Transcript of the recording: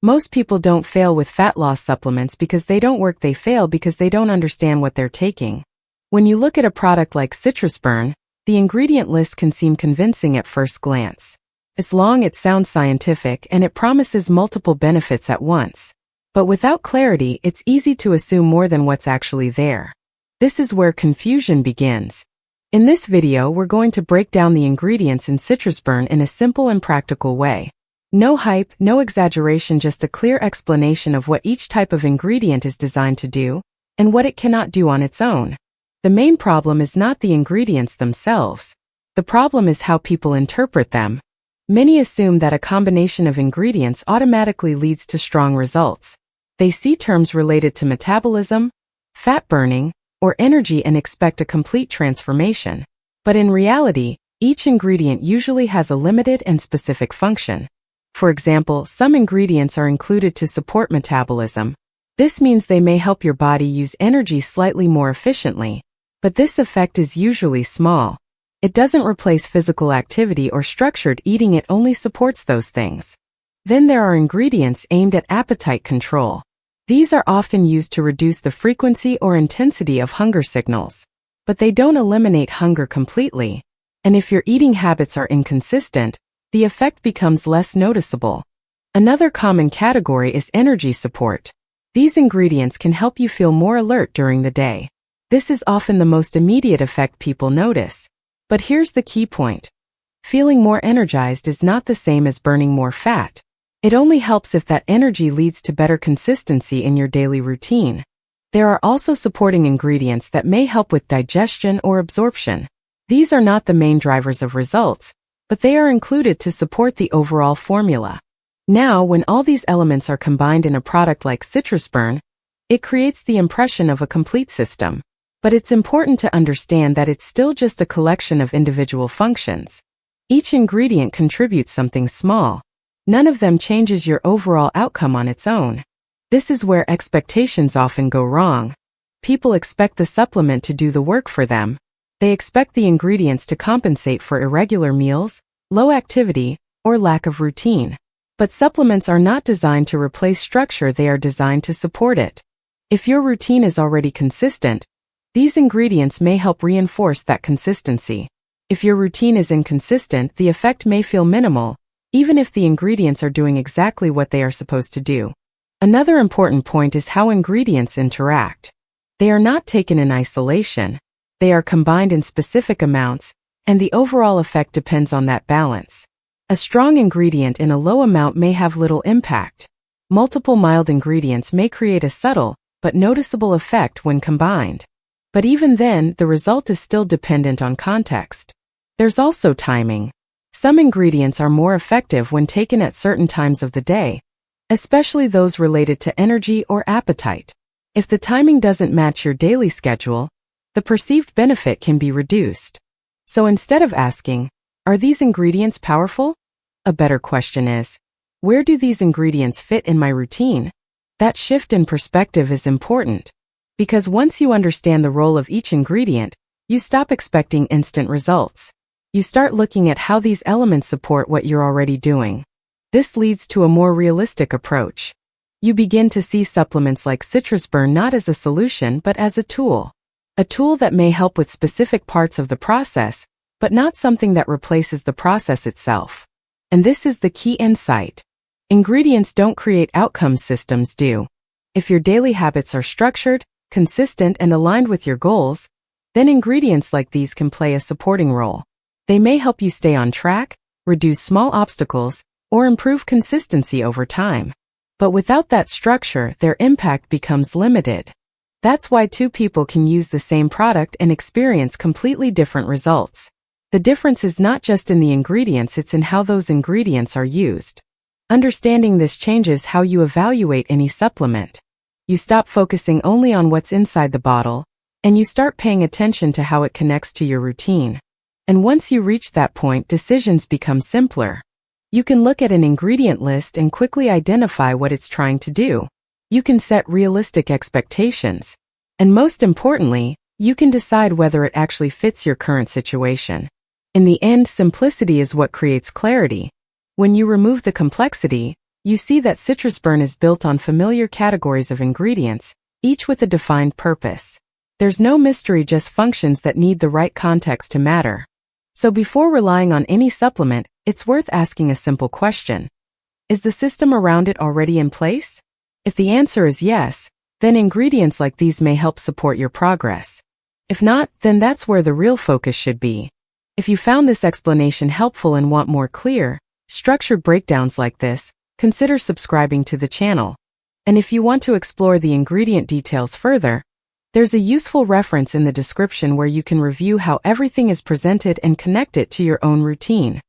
Most people don't fail with fat loss supplements because they don't work, they fail because they don't understand what they're taking. When you look at a product like CitrusBurn, the ingredient list can seem convincing at first glance. It's long, it sounds scientific, and it promises multiple benefits at once. But without clarity, it's easy to assume more than what's actually there. This is where confusion begins. In this video, we're going to break down the ingredients in CitrusBurn in a simple and practical way. No hype, no exaggeration, just a clear explanation of what each type of ingredient is designed to do, and what it cannot do on its own. The main problem is not the ingredients themselves. The problem is how people interpret them. Many assume that a combination of ingredients automatically leads to strong results. They see terms related to metabolism, fat burning, or energy and expect a complete transformation. But in reality, each ingredient usually has a limited and specific function. For example, some ingredients are included to support metabolism. This means they may help your body use energy slightly more efficiently. But this effect is usually small. It doesn't replace physical activity or structured eating, it only supports those things. Then there are ingredients aimed at appetite control. These are often used to reduce the frequency or intensity of hunger signals. But they don't eliminate hunger completely. And if your eating habits are inconsistent, the effect becomes less noticeable. Another common category is energy support. These ingredients can help you feel more alert during the day. This is often the most immediate effect people notice. But here's the key point. Feeling more energized is not the same as burning more fat. It only helps if that energy leads to better consistency in your daily routine. There are also supporting ingredients that may help with digestion or absorption. These are not the main drivers of results, but they are included to support the overall formula. Now, when all these elements are combined in a product like CitrusBurn, it creates the impression of a complete system. But it's important to understand that it's still just a collection of individual functions. Each ingredient contributes something small. None of them changes your overall outcome on its own. This is where expectations often go wrong. People expect the supplement to do the work for them. They expect the ingredients to compensate for irregular meals, low activity, or lack of routine. But supplements are not designed to replace structure, they are designed to support it. If your routine is already consistent, these ingredients may help reinforce that consistency. If your routine is inconsistent, the effect may feel minimal, even if the ingredients are doing exactly what they are supposed to do. Another important point is how ingredients interact. They are not taken in isolation. They are combined in specific amounts, and the overall effect depends on that balance. A strong ingredient in a low amount may have little impact. Multiple mild ingredients may create a subtle, but noticeable effect when combined. But even then, the result is still dependent on context. There's also timing. Some ingredients are more effective when taken at certain times of the day, especially those related to energy or appetite. If the timing doesn't match your daily schedule, the perceived benefit can be reduced. So instead of asking, are these ingredients powerful? A better question is, where do these ingredients fit in my routine? That shift in perspective is important. Because once you understand the role of each ingredient, you stop expecting instant results. You start looking at how these elements support what you're already doing. This leads to a more realistic approach. You begin to see supplements like CitrusBurn not as a solution but as a tool. A tool that may help with specific parts of the process, but not something that replaces the process itself. And this is the key insight. Ingredients don't create outcomes, systems do. If your daily habits are structured, consistent, and aligned with your goals, then ingredients like these can play a supporting role. They may help you stay on track, reduce small obstacles, or improve consistency over time. But without that structure, their impact becomes limited. That's why two people can use the same product and experience completely different results. The difference is not just in the ingredients, it's in how those ingredients are used. Understanding this changes how you evaluate any supplement. You stop focusing only on what's inside the bottle, and you start paying attention to how it connects to your routine. And once you reach that point, decisions become simpler. You can look at an ingredient list and quickly identify what it's trying to do. You can set realistic expectations. And most importantly, you can decide whether it actually fits your current situation. In the end, simplicity is what creates clarity. When you remove the complexity, You see that CitrusBurn is built on familiar categories of ingredients, each with a defined purpose. There's no mystery, just functions that need the right context to matter. So before relying on any supplement, it's worth asking a simple question. Is the system around it already in place? If the answer is yes, then ingredients like these may help support your progress. If not, then that's where the real focus should be. If you found this explanation helpful and want more clear, structured breakdowns like this, consider subscribing to the channel. And if you want to explore the ingredient details further, there's a useful reference in the description where you can review how everything is presented and connect it to your own routine.